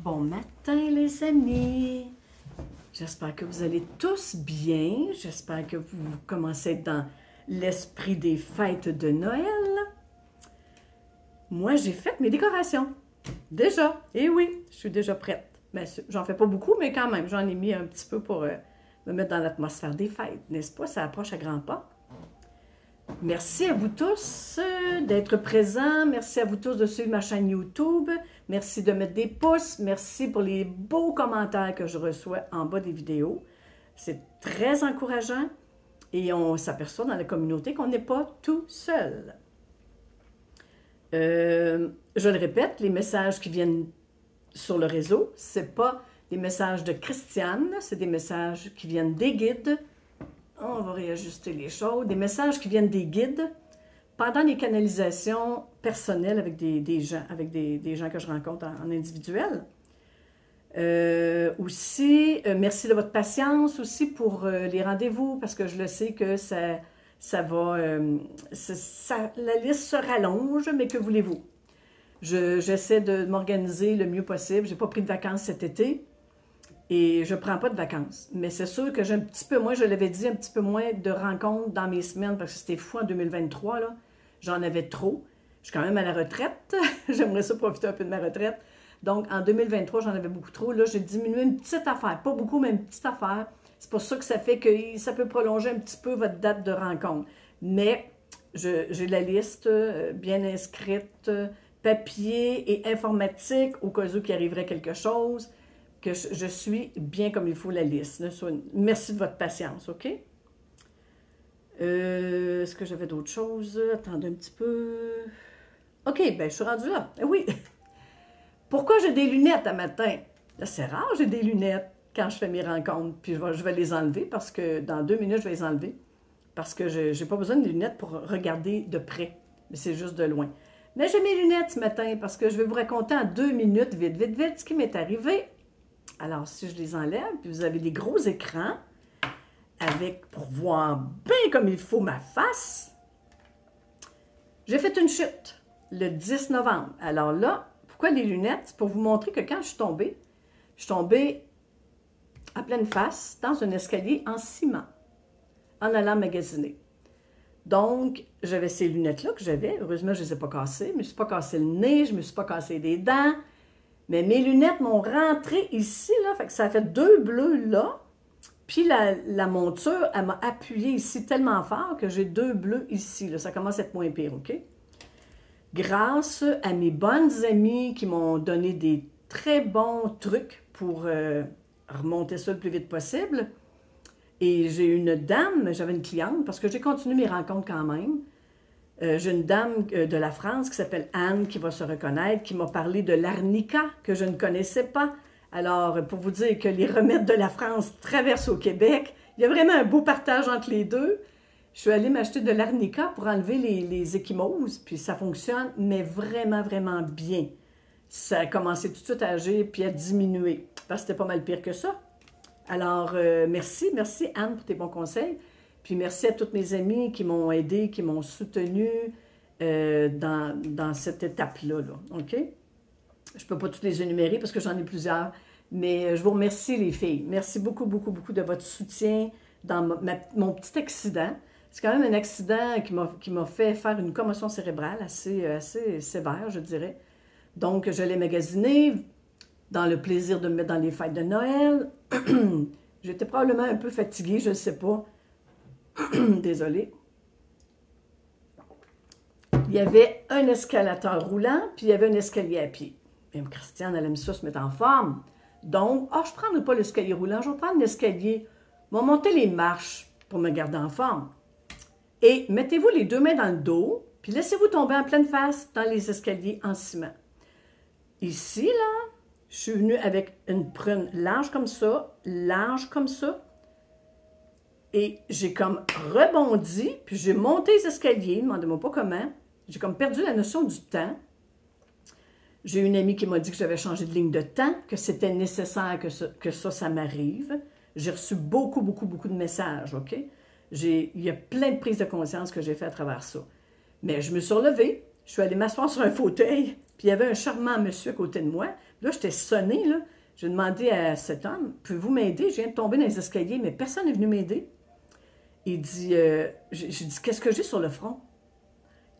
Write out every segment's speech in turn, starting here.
Bon matin les amis, j'espère que vous allez tous bien, j'espère que vous commencez à être dans l'esprit des fêtes de Noël. Moi j'ai fait mes décorations, déjà, et oui, je suis déjà prête. Ben, j'en fais pas beaucoup, mais quand même, j'en ai mis un petit peu pour me mettre dans l'atmosphère des fêtes, n'est-ce pas? Ça approche à grands pas. Merci à vous tous d'être présents. Merci à vous tous de suivre ma chaîne YouTube. Merci de mettre des pouces. Merci pour les beaux commentaires que je reçois en bas des vidéos. C'est très encourageant et on s'aperçoit dans la communauté qu'on n'est pas tout seul. Je le répète, les messages qui viennent sur le réseau, ce n'est pas des messages de Christiane, c'est des messages qui viennent des guides. On va réajuster les choses. Des messages qui viennent des guides pendant les canalisations personnelles avec des gens que je rencontre en individuel. Merci de votre patience aussi pour les rendez-vous, parce que je le sais que ça va... la liste se rallonge, mais que voulez-vous? J'essaie de m'organiser le mieux possible. Je n'ai pas pris de vacances cet été. Et je ne prends pas de vacances. Mais c'est sûr que j'ai un petit peu moins, je l'avais dit, un petit peu moins de rencontres dans mes semaines parce que c'était fou en 2023, là. J'en avais trop. Je suis quand même à la retraite. J'aimerais ça profiter un peu de ma retraite. Donc, en 2023, j'en avais beaucoup trop. Là, j'ai diminué une petite affaire. Pas beaucoup, mais une petite affaire. C'est pour ça que ça fait que ça peut prolonger un petit peu votre date de rencontre. Mais j'ai la liste bien inscrite, papier et informatique, au cas où il arriverait quelque chose. Que je suis bien comme il faut la liste. Merci de votre patience, OK? Est-ce que j'avais d'autres choses? Attendez un petit peu. OK, bien, je suis rendue là. Oui. Pourquoi j'ai des lunettes à matin? Là, c'est rare, j'ai des lunettes quand je fais mes rencontres. Puis je vais les enlever parce que dans 2 minutes, je vais les enlever. Parce que je n'ai pas besoin de lunettes pour regarder de près. Mais c'est juste de loin. Mais j'ai mes lunettes ce matin parce que je vais vous raconter en 2 minutes, vite, vite, vite, ce qui m'est arrivé. Alors, si je les enlève, puis vous avez des gros écrans pour voir bien comme il faut ma face, j'ai fait une chute le 10 novembre. Alors là, pourquoi les lunettes? C'est pour vous montrer que quand je suis tombée à pleine face dans un escalier en ciment en allant magasiner. Donc, j'avais ces lunettes-là que j'avais. Heureusement, je ne les ai pas cassées. Je ne me suis pas cassé le nez, je ne me suis pas cassé des dents. Mais mes lunettes m'ont rentré ici, là, fait que ça a fait 2 bleus là. Puis la monture, elle m'a appuyé ici tellement fort que j'ai 2 bleus ici. Là. Ça commence à être moins pire, OK? Grâce à mes bonnes amies qui m'ont donné des très bons trucs pour remonter ça le plus vite possible. Et j'ai une dame, j'avais une cliente, parce que j'ai continué mes rencontres quand même. J'ai une dame de la France qui s'appelle Anne, qui va se reconnaître, qui m'a parlé de l'arnica, que je ne connaissais pas. Alors, pour vous dire que les remèdes de la France traversent au Québec, il y a vraiment un beau partage entre les deux. Je suis allée m'acheter de l'arnica pour enlever les ecchymoses, puis ça fonctionne, mais vraiment, vraiment bien. Ça a commencé tout de suite à agir, puis à diminuer, parce que c'était pas mal pire que ça. Alors, merci Anne pour tes bons conseils. Puis merci à toutes mes amies qui m'ont aidé, qui m'ont soutenu dans cette étape-là. OK? Je ne peux pas toutes les énumérer parce que j'en ai plusieurs, mais je vous remercie les filles. Merci beaucoup, beaucoup, beaucoup de votre soutien dans mon petit accident. C'est quand même un accident qui m'a fait faire une commotion cérébrale assez sévère, je dirais. Donc, je l'ai magasiné dans le plaisir de me mettre dans les fêtes de Noël. J'étais probablement un peu fatiguée, je ne sais pas. Désolée. Il y avait un escalateur roulant, puis il y avait un escalier à pied. Même Christiane, elle aime ça se mettre en forme. Donc, je ne prendrai pas l'escalier roulant, je vais prendre l'escalier. Je vais monter les marches pour me garder en forme. Et mettez-vous les 2 mains dans le dos, puis laissez-vous tomber en pleine face dans les escaliers en ciment. Ici, là, je suis venue avec une prune large comme ça, et j'ai comme rebondi, puis j'ai monté les escaliers, demandez-moi pas comment. J'ai comme perdu la notion du temps. J'ai une amie qui m'a dit que j'avais changé de ligne de temps, que c'était nécessaire que ça m'arrive. J'ai reçu beaucoup, beaucoup, beaucoup de messages, OK? Il y a plein de prises de conscience que j'ai fait à travers ça. Mais je me suis relevée, je suis allée m'asseoir sur un fauteuil, puis il y avait un charmant monsieur à côté de moi. Là, j'étais sonnée, là. J'ai demandé à cet homme, pouvez-vous m'aider? Je viens de tomber dans les escaliers, mais personne n'est venu m'aider. Il dit, j'ai dit, qu'est-ce que j'ai sur le front?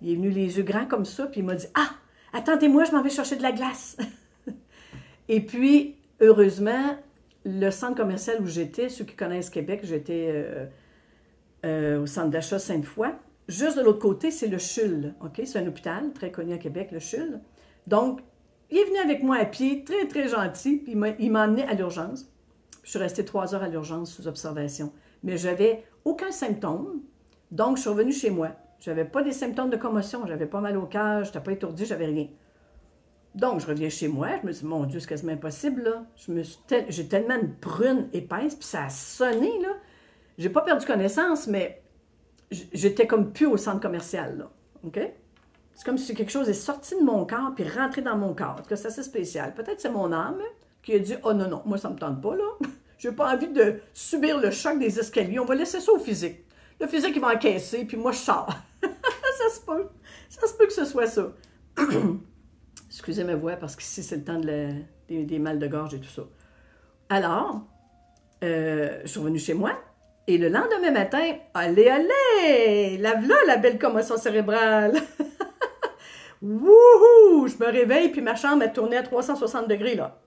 Il est venu les yeux grands comme ça, puis il m'a dit, ah, attendez-moi, je m'en vais chercher de la glace. Et puis, heureusement, le centre commercial où j'étais, ceux qui connaissent Québec, j'étais au centre d'achat Sainte-Foy. Juste de l'autre côté, c'est le CHUL, OK? C'est un hôpital très connu à Québec, le CHUL. Donc, il est venu avec moi à pied, très, très gentil, puis il m'a emmené à l'urgence. Je suis restée 3 heures à l'urgence sous observation. Mais je n'avais aucun symptôme, donc je suis revenue chez moi. Je n'avais pas des symptômes de commotion, j'avais pas mal au cœur, je n'étais pas étourdie, j'avais rien. Donc, je reviens chez moi, je me dis, mon Dieu, c'est quasiment impossible, là. J'ai tellement une prune épaisse, puis ça a sonné, là. J'ai pas perdu connaissance, mais j'étais comme plus au centre commercial, là. OK? C'est comme si quelque chose est sorti de mon corps puis rentré dans mon corps. En tout cas, c'est assez spécial. Peut-être c'est mon âme qui a dit « Oh non, non, moi ça me tente pas, là. J'ai pas envie de subir le choc des escaliers. On va laisser ça au physique. Le physique, il va encaisser, puis moi, je sors. » Ça se peut. Ça se peut que ce soit ça. Excusez ma voix, parce qu'ici, c'est le temps des mal de gorge et tout ça. Alors, je suis revenue chez moi. Et le lendemain matin, allez, allez! La voilà, la belle commotion cérébrale! Wouhou! Je me réveille, puis ma chambre a tourné à 360 degrés, là.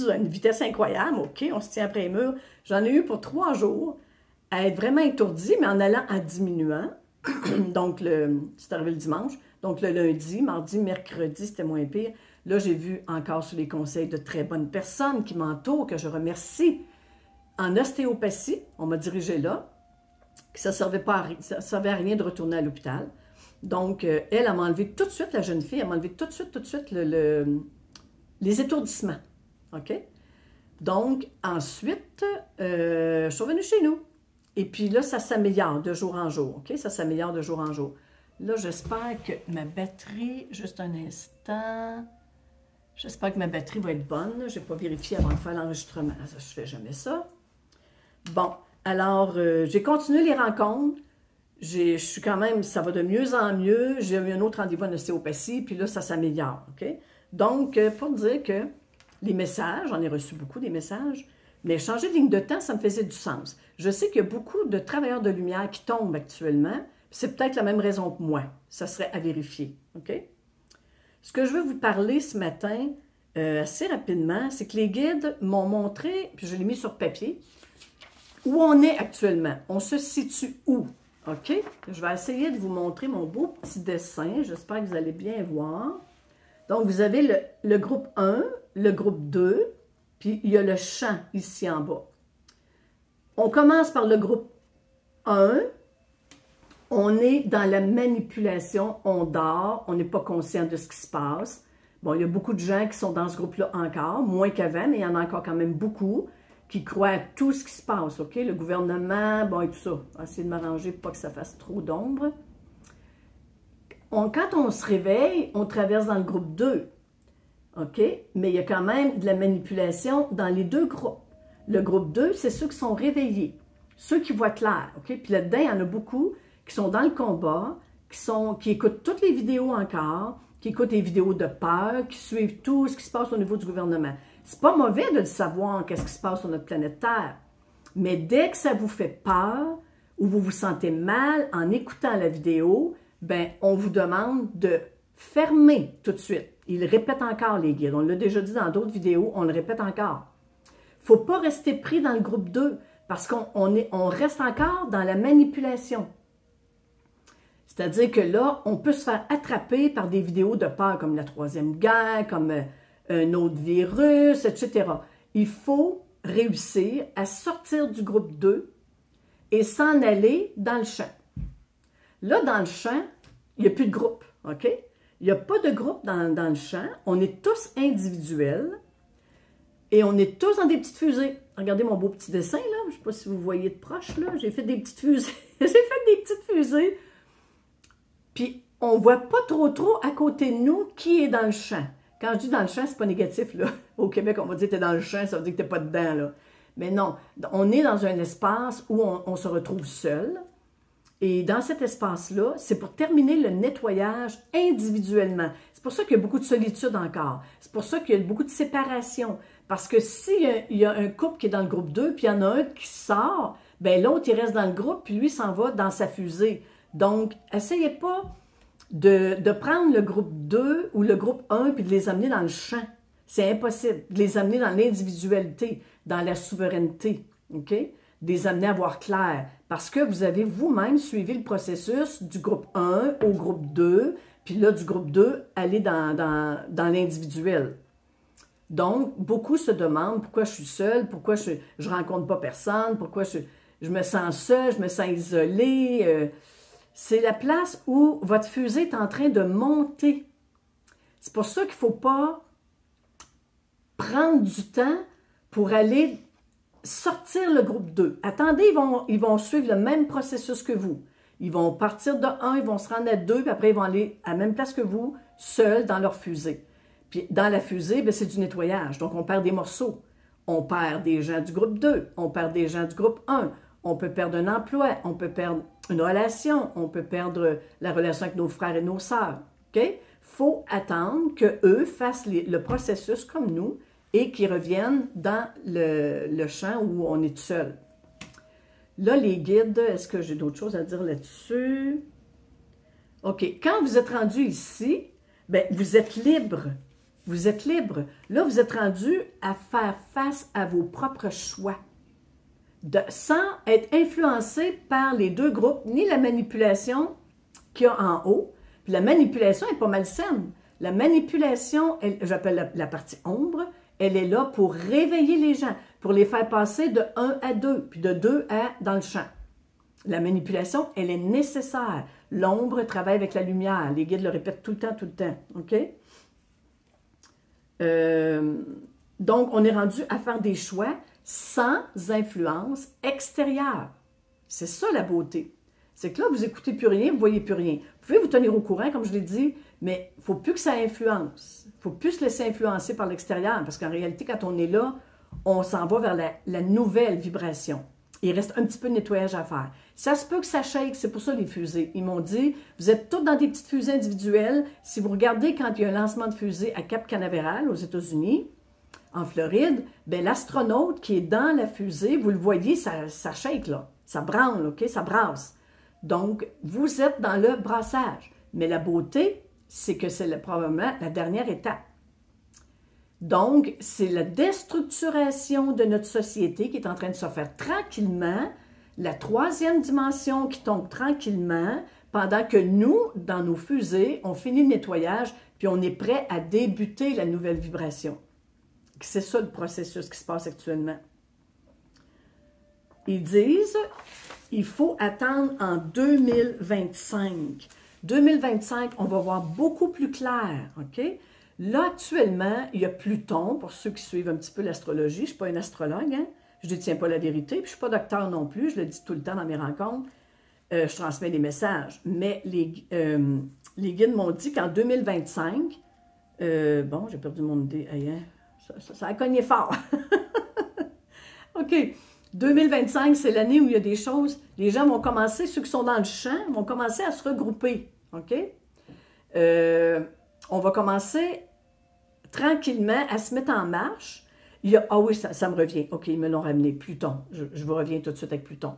À une vitesse incroyable, OK, on se tient après les murs. J'en ai eu pour 3 jours à être vraiment étourdie, mais en allant en diminuant. Donc, c'est arrivé le dimanche. Donc, le lundi, mardi, mercredi, c'était moins pire. Là, j'ai vu encore sous les conseils de très bonnes personnes qui m'entourent, que je remercie. En ostéopathie, on m'a dirigé là, que ça ne servait à rien de retourner à l'hôpital. Donc, elle m'a enlevé tout de suite, la jeune fille, elle m'a enlevé tout de suite les étourdissements. OK? Donc, ensuite, je suis revenue chez nous. Et puis là, ça s'améliore de jour en jour. OK? Ça s'améliore de jour en jour. Là, j'espère que ma batterie, juste un instant, j'espère que ma batterie va être bonne. Je n'ai pas vérifié avant de faire l'enregistrement. Je ne fais jamais ça. Bon, alors, j'ai continué les rencontres. Je suis quand même, ça va de mieux en mieux. J'ai eu un autre rendez-vous en ostéopathie, puis là, ça s'améliore, OK? Donc, pour dire que les messages, j'en ai reçu beaucoup des messages, mais changer de ligne de temps, ça me faisait du sens. Je sais qu'il y a beaucoup de travailleurs de lumière qui tombent actuellement, c'est peut-être la même raison que moi. Ça serait à vérifier, OK? Ce que je veux vous parler ce matin, assez rapidement, c'est que les guides m'ont montré, puis je l'ai mis sur papier, où on est actuellement. On se situe où? OK? Je vais essayer de vous montrer mon beau petit dessin. J'espère que vous allez bien voir. Donc, vous avez le groupe 1, le groupe 2, puis il y a le champ ici en bas. On commence par le groupe 1. On est dans la manipulation, on dort, on n'est pas conscient de ce qui se passe. Bon, il y a beaucoup de gens qui sont dans ce groupe-là encore, moins qu'avant, mais il y en a encore quand même beaucoup qui croient à tout ce qui se passe, OK? Le gouvernement, bon, et tout ça. On va essayer de m'arranger pour pas que ça fasse trop d'ombre. Quand on se réveille, on traverse dans le groupe 2, OK? Mais il y a quand même de la manipulation dans les deux groupes. Le groupe 2, c'est ceux qui sont réveillés, ceux qui voient clair, OK? Puis là-dedans, il y en a beaucoup qui sont dans le combat, qui écoutent toutes les vidéos encore, qui écoutent les vidéos de peur, qui suivent tout ce qui se passe au niveau du gouvernement. C'est pas mauvais de le savoir, qu'est-ce qui se passe sur notre planète Terre. Mais dès que ça vous fait peur ou vous vous sentez mal en écoutant la vidéo, ben on vous demande de fermer tout de suite. Ils répètent encore, les guides. On l'a déjà dit dans d'autres vidéos, on le répète encore. Il ne faut pas rester pris dans le groupe 2 parce qu'on reste encore dans la manipulation. C'est-à-dire que là, on peut se faire attraper par des vidéos de peur comme la Troisième Guerre, comme un autre virus, etc. Il faut réussir à sortir du groupe 2 et s'en aller dans le champ. Là, dans le champ, il n'y a plus de groupe, OK? Il n'y a pas de groupe dans le champ. On est tous individuels et on est tous dans des petites fusées. Regardez mon beau petit dessin, là. Je ne sais pas si vous voyez de proche, là. J'ai fait des petites fusées. J'ai fait des petites fusées. Puis, on ne voit pas trop à côté de nous qui est dans le champ. Quand je dis dans le champ, c'est pas négatif, là. Au Québec, on va dire que tu es dans le champ, ça veut dire que tu n'es pas dedans, là. Mais non, on est dans un espace où on se retrouve seul. Et dans cet espace-là, c'est pour terminer le nettoyage individuellement. C'est pour ça qu'il y a beaucoup de solitude encore. C'est pour ça qu'il y a beaucoup de séparation. Parce que s'il y a un couple qui est dans le groupe 2, puis il y en a un qui sort, bien l'autre, il reste dans le groupe, puis lui s'en va dans sa fusée. Donc, essayez pas de prendre le groupe 2 ou le groupe 1 puis de les amener dans le champ. C'est impossible. De les amener dans l'individualité, dans la souveraineté. OK? De les amener à voir clair. Parce que vous avez vous-même suivi le processus du groupe 1 au groupe 2, puis là, du groupe 2, aller dans l'individuel. Donc, beaucoup se demandent pourquoi je suis seule, pourquoi je rencontre pas personne, pourquoi je me sens seule, je me sens isolée. C'est la place où votre fusée est en train de monter. C'est pour ça qu'il ne faut pas prendre du temps pour aller sortir le groupe 2. Attendez, ils vont suivre le même processus que vous. Ils vont partir de 1, ils vont se rendre à 2, puis après ils vont aller à la même place que vous, seuls dans leur fusée. Puis dans la fusée, c'est du nettoyage. Donc on perd des morceaux. On perd des gens du groupe 2, on perd des gens du groupe 1, on peut perdre un emploi, on peut perdre une relation, on peut perdre la relation avec nos frères et nos sœurs. OK? Faut attendre qu'eux fassent le processus comme nous et qu'ils reviennent dans le champ où on est tout seul. Là, les guides, est-ce que j'ai d'autres choses à dire là-dessus? OK. Quand vous êtes rendu ici, bien, vous êtes libre. Vous êtes libre. Là, vous êtes rendu à faire face à vos propres choix. Sans être influencé par les deux groupes, ni la manipulation qu'il y a en haut. Puis la manipulation est pas malsaine. La manipulation, j'appelle la partie ombre, elle est là pour réveiller les gens, pour les faire passer de 1 à 2, puis de 2 à dans le champ. La manipulation, elle est nécessaire. L'ombre travaille avec la lumière. Les guides le répètent tout le temps. OK? Donc, on est rendu à faire des choix sans influence extérieure. C'est ça la beauté. C'est que là, vous n'écoutez plus rien, vous ne voyez plus rien. Vous pouvez vous tenir au courant, comme je l'ai dit, mais il ne faut plus que ça influence. Il ne faut plus se laisser influencer par l'extérieur, parce qu'en réalité, quand on est là, on s'en va vers la nouvelle vibration. Il reste un petit peu de nettoyage à faire. Ça se peut que ça shake, c'est pour ça les fusées. Ils m'ont dit, vous êtes tous dans des petites fusées individuelles. Si vous regardez quand il y a un lancement de fusée à Cap Canaveral, aux États-Unis, en Floride, bien, l'astronaute qui est dans la fusée, vous le voyez, ça shake, là. Ça branle, OK? Ça brasse. Donc, vous êtes dans le brassage. Mais la beauté, c'est que c'est probablement la dernière étape. Donc, c'est la déstructuration de notre société qui est en train de se faire tranquillement, la troisième dimension qui tombe tranquillement, pendant que nous, dans nos fusées, on finit le nettoyage, puis on est prêt à débuter la nouvelle vibration. C'est ça le processus qui se passe actuellement. Ils disent, il faut attendre en 2025. 2025, on va voir beaucoup plus clair, OK? Là, actuellement, il y a Pluton, pour ceux qui suivent un petit peu l'astrologie. Je ne suis pas une astrologue, hein? Je ne détiens pas la vérité, puis je ne suis pas docteur non plus, je le dis tout le temps dans mes rencontres. Je transmets des messages. Mais les guides m'ont dit qu'en 2025, bon, j'ai perdu mon idée, hein? Ça a cogné fort. OK. 2025, c'est l'année où il y a des choses, les gens vont commencer, ceux qui sont dans le champ, vont commencer à se regrouper. OK? On va commencer tranquillement à se mettre en marche. Ah oui, ça me revient. OK, ils me l'ont ramené. Pluton. Je vous reviens tout de suite avec Pluton.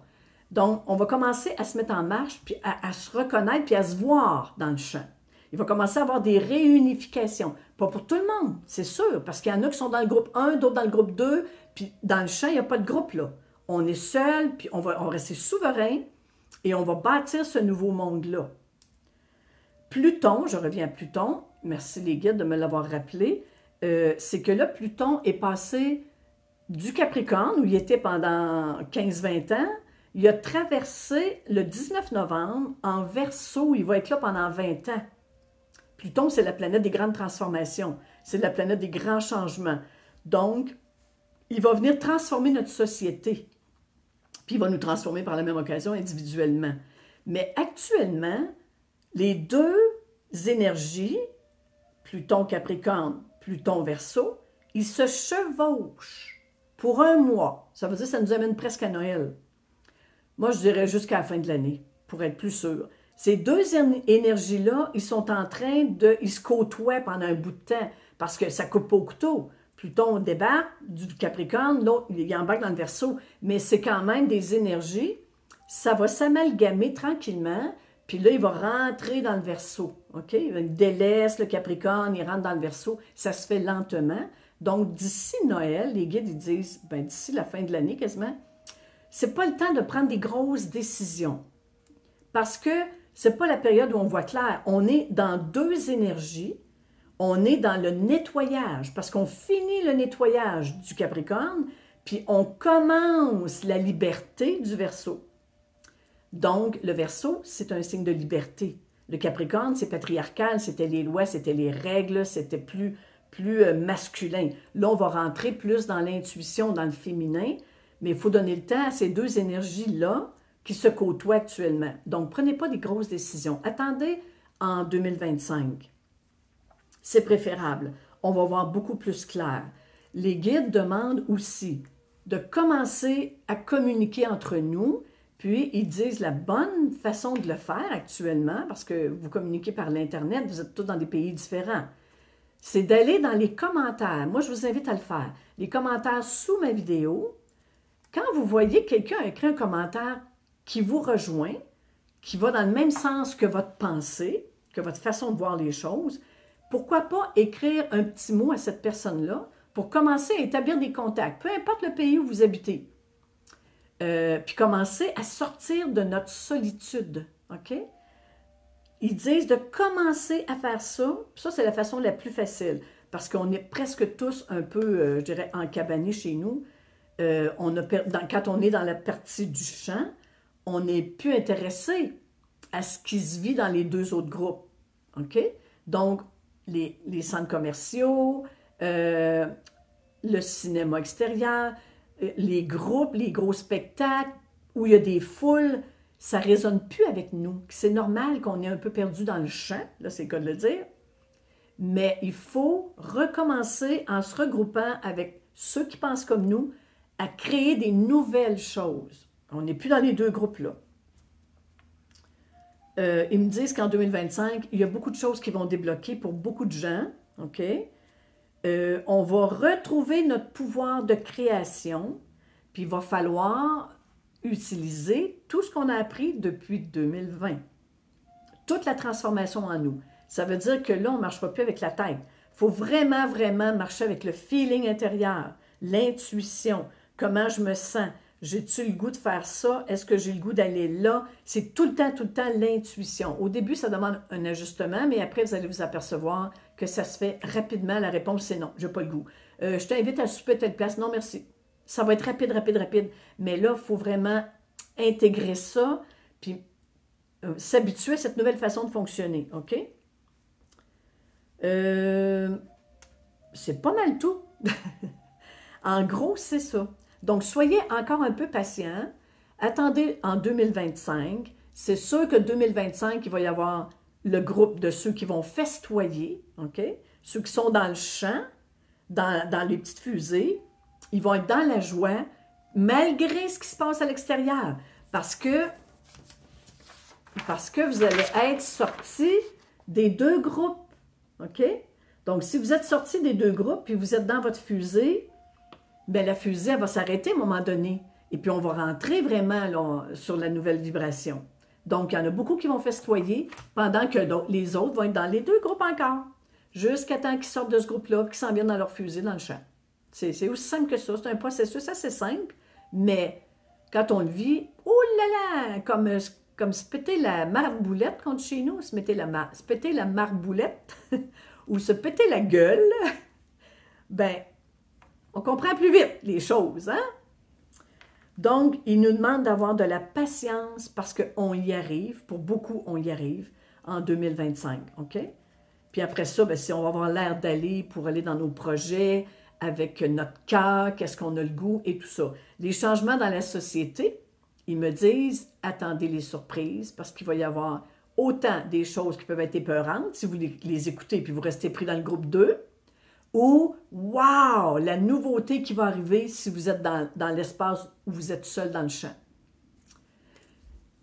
Donc, on va commencer à se mettre en marche, puis à se reconnaître, puis à se voir dans le champ. Il va commencer à avoir des réunifications. Pas pour tout le monde, c'est sûr, parce qu'il y en a qui sont dans le groupe 1, d'autres dans le groupe 2, puis dans le champ, il n'y a pas de groupe là. On est seul, puis on va rester souverain, et on va bâtir ce nouveau monde-là. Pluton, je reviens à Pluton, merci les guides de me l'avoir rappelé, c'est que là, Pluton est passé du Capricorne, où il était pendant 15-20 ans, il a traversé le 19 novembre en Verseau, il va être là pendant 20 ans. Pluton, c'est la planète des grandes transformations, c'est la planète des grands changements. Donc, il va venir transformer notre société, puis il va nous transformer par la même occasion individuellement. Mais actuellement, les deux énergies, Pluton Capricorne, Pluton Verseau, ils se chevauchent pour un mois. Ça veut dire que ça nous amène presque à Noël. Moi, je dirais jusqu'à la fin de l'année. pour être plus sûr. Ces deux énergies-là, ils sont en train ils se côtoient pendant un bout de temps parce que ça coupe pas au couteau. Pluton débarque du Capricorne, l'autre, il embarque dans le Verseau, mais c'est quand même des énergies. Ça va s'amalgamer tranquillement, puis là, il va rentrer dans le Verseau. OK? Il délaisse le Capricorne, il rentre dans le Verseau. Ça se fait lentement. Donc, d'ici Noël, les guides, ils disent, ben, d'ici la fin de l'année quasiment, c'est pas le temps de prendre des grosses décisions. Parce que c'est pas la période où on voit clair. On est dans deux énergies. On est dans le nettoyage, parce qu'on finit le nettoyage du Capricorne, puis on commence la liberté du Verseau. Donc, le Verseau, c'est un signe de liberté. Le Capricorne, c'est patriarcal, c'était les lois, c'était les règles, c'était plus masculin. Là, on va rentrer plus dans l'intuition, dans le féminin, mais il faut donner le temps à ces deux énergies-là qui se côtoient actuellement. Donc, prenez pas des grosses décisions. Attendez en 2025. C'est préférable. On va voir beaucoup plus clair. Les guides demandent aussi de commencer à communiquer entre nous, puis ils disent la bonne façon de le faire actuellement, parce que vous communiquez par l'Internet, vous êtes tous dans des pays différents, c'est d'aller dans les commentaires. Moi, je vous invite à le faire. Les commentaires sous ma vidéo, quand vous voyez quelqu'un écrire un commentaire qui vous rejoint, qui va dans le même sens que votre pensée, que votre façon de voir les choses, pourquoi pas écrire un petit mot à cette personne-là pour commencer à établir des contacts, peu importe le pays où vous habitez. Puis commencer à sortir de notre solitude, OK? Ils disent de commencer à faire ça. Ça, c'est la façon la plus facile, parce qu'on est presque tous un peu, je dirais, encabanés chez nous. Quand on est dans la partie du champ, on n'est plus intéressé à ce qui se vit dans les deux autres groupes, OK? Donc, les centres commerciaux, le cinéma extérieur, les groupes, les gros spectacles, où il y a des foules, ça ne résonne plus avec nous. C'est normal qu'on est un peu perdu dans le champ, là c'est le cas de le dire, mais il faut recommencer en se regroupant avec ceux qui pensent comme nous à créer des nouvelles choses. On n'est plus dans les deux groupes-là. Ils me disent qu'en 2025, il y a beaucoup de choses qui vont débloquer pour beaucoup de gens, OK? On va retrouver notre pouvoir de création, puis il va falloir utiliser tout ce qu'on a appris depuis 2020. Toute la transformation en nous. Ça veut dire que là, on ne marchera plus avec la tête. Il faut vraiment, vraiment marcher avec le feeling intérieur, l'intuition, comment je me sens. J'ai-tu le goût de faire ça? Est-ce que j'ai le goût d'aller là? C'est tout le temps l'intuition. Au début, ça demande un ajustement, mais après, vous allez vous apercevoir que ça se fait rapidement. La réponse, c'est non, je n'ai pas le goût. Je t'invite à souper à telle place. Non, merci. Ça va être rapide. Mais là, il faut vraiment intégrer ça, puis s'habituer à cette nouvelle façon de fonctionner, OK? C'est pas mal tout. En gros, c'est ça. Donc, soyez encore un peu patient. Attendez en 2025. C'est sûr que 2025, il va y avoir le groupe de ceux qui vont festoyer, OK? Ceux qui sont dans le champ, dans les petites fusées, ils vont être dans la joie, malgré ce qui se passe à l'extérieur. Parce que vous allez être sortis des deux groupes, OK? Donc, si vous êtes sortis des deux groupes, puis vous êtes dans votre fusée, bien, la fusée, elle va s'arrêter à un moment donné. Et puis, on va rentrer vraiment là, sur la nouvelle vibration. Donc, il y en a beaucoup qui vont festoyer, pendant que les autres vont être dans les deux groupes encore, jusqu'à temps qu'ils sortent de ce groupe-là, qu'ils s'en viennent dans leur fusée, dans le champ. C'est aussi simple que ça. C'est un processus assez simple, mais quand on le vit, oh là là, comme se péter la marboulette, qu'on dit chez nous, se péter la marboulette, ou se péter la gueule, ben, on comprend plus vite les choses, hein? Donc, il nous demande d'avoir de la patience parce qu'on y arrive, pour beaucoup, on y arrive en 2025, OK? Puis après ça, bien, si on va avoir l'air d'aller pour aller dans nos projets avec notre cœur, qu'est-ce qu'on a le goût et tout ça. Les changements dans la société, ils me disent, attendez les surprises parce qu'il va y avoir autant des choses qui peuvent être épeurantes si vous les écoutez puis vous restez pris dans le groupe 2, ou wow, la nouveauté qui va arriver si vous êtes dans l'espace où vous êtes seul dans le champ.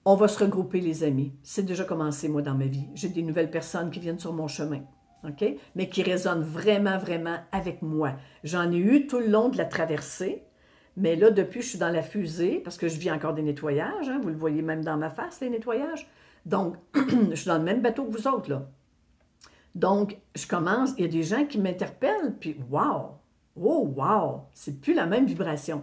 On va se regrouper, les amis. C'est déjà commencé, moi, dans ma vie. J'ai des nouvelles personnes qui viennent sur mon chemin, OK? Mais qui résonnent vraiment, vraiment avec moi. J'en ai eu tout le long de la traversée, mais là, depuis, je suis dans la fusée, parce que je vis encore des nettoyages, hein, vous le voyez même dans ma face, les nettoyages. Donc, je suis dans le même bateau que vous autres, là. Donc, je commence, il y a des gens qui m'interpellent, puis wow! Oh, wow! C'est plus la même vibration.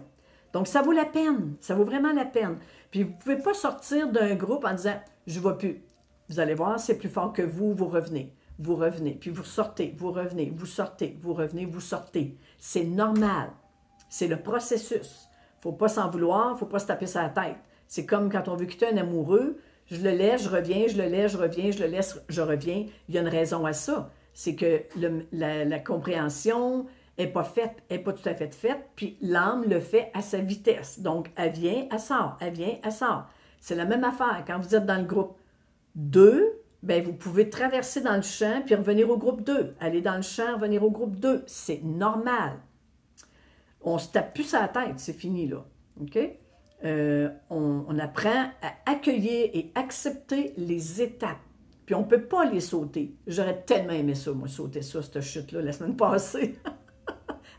Donc, ça vaut la peine. Ça vaut vraiment la peine. Puis, vous ne pouvez pas sortir d'un groupe en disant « je ne vais plus ». Vous allez voir, c'est plus fort que vous, vous revenez. Vous revenez, puis vous sortez, vous revenez, vous sortez, vous revenez, vous sortez. C'est normal. C'est le processus. Il ne faut pas s'en vouloir, il ne faut pas se taper sur la tête. C'est comme quand on veut quitter un amoureux, je le laisse, je reviens, je le laisse, je reviens, je le laisse, je reviens. Il y a une raison à ça. C'est que la compréhension n'est pas faite, n'est pas tout à fait faite, puis l'âme le fait à sa vitesse. Donc, elle vient, elle sort, elle vient, elle sort. C'est la même affaire. Quand vous êtes dans le groupe 2, bien, vous pouvez traverser dans le champ puis revenir au groupe 2. Aller dans le champ, revenir au groupe 2. C'est normal. On ne se tape plus sur la tête, c'est fini, là. OK? On apprend à accueillir et accepter les étapes. Puis on ne peut pas les sauter. J'aurais tellement aimé ça, moi, sauter ça, cette chute-là, la semaine passée.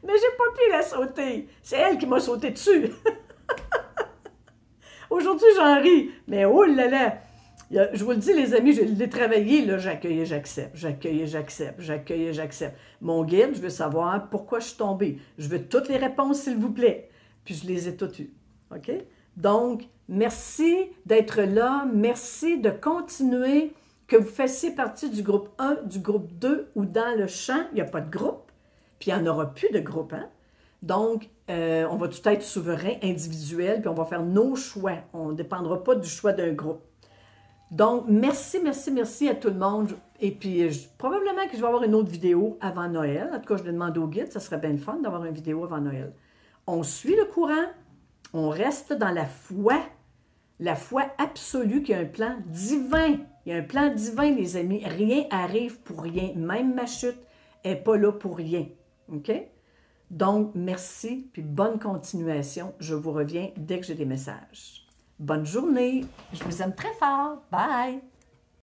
Mais j'ai pas pu la sauter. C'est elle qui m'a sauté dessus. Aujourd'hui, j'en ris. Mais oh là là! Je vous le dis, les amis, je l'ai travaillé, là, j'accueille et j'accepte, j'accueille et j'accepte, j'accueille et j'accepte. Mon guide, je veux savoir pourquoi je suis tombée. Je veux toutes les réponses, s'il vous plaît. Puis je les ai toutes eues. OK? Donc, merci d'être là. Merci de continuer, que vous fassiez partie du groupe 1, du groupe 2 ou dans le champ. Il n'y a pas de groupe. Puis il n'y en aura plus de groupe, hein? Donc, on va tout être souverain, individuel, puis on va faire nos choix. On ne dépendra pas du choix d'un groupe. Donc, merci, merci, merci à tout le monde. Et puis, probablement que je vais avoir une autre vidéo avant Noël. En tout cas, je vais demander au guide, ça serait bien fun d'avoir une vidéo avant Noël. On suit le courant, on reste dans la foi absolue qu'il y a un plan divin. Il y a un plan divin, les amis. Rien arrive pour rien. Même ma chute n'est pas là pour rien. OK? Donc, merci, puis bonne continuation. Je vous reviens dès que j'ai des messages. Bonne journée. Je vous aime très fort. Bye.